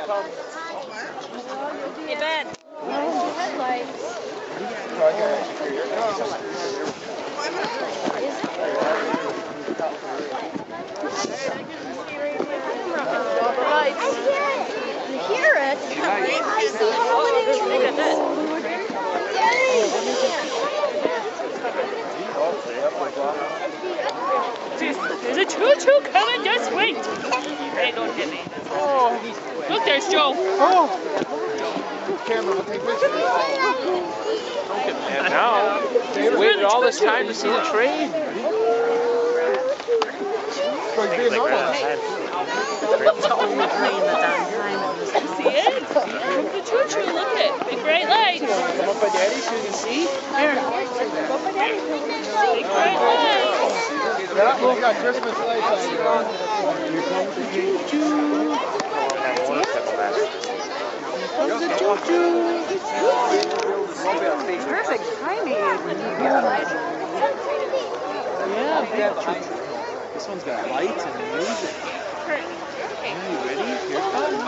Hey, Ben. Headlights. You hear it? I see how it is. Look at that. There's a choo-choo coming, just wait. Hey, don't hit me. Oh. Look, there's Joe. And now, we waited all this time to see the train. It's the only train that's on time in this town. See it? The choo-choo, look at it. Big bright lights. Come up by Daddy so you can see. Here. Go up by Daddy. Big bright lights. Yeah, we've got Christmas lights on. Here comes the choo-choo. The choo-choo. Perfect timing. Yeah, this one's got lights and music. Are you ready? Here it comes.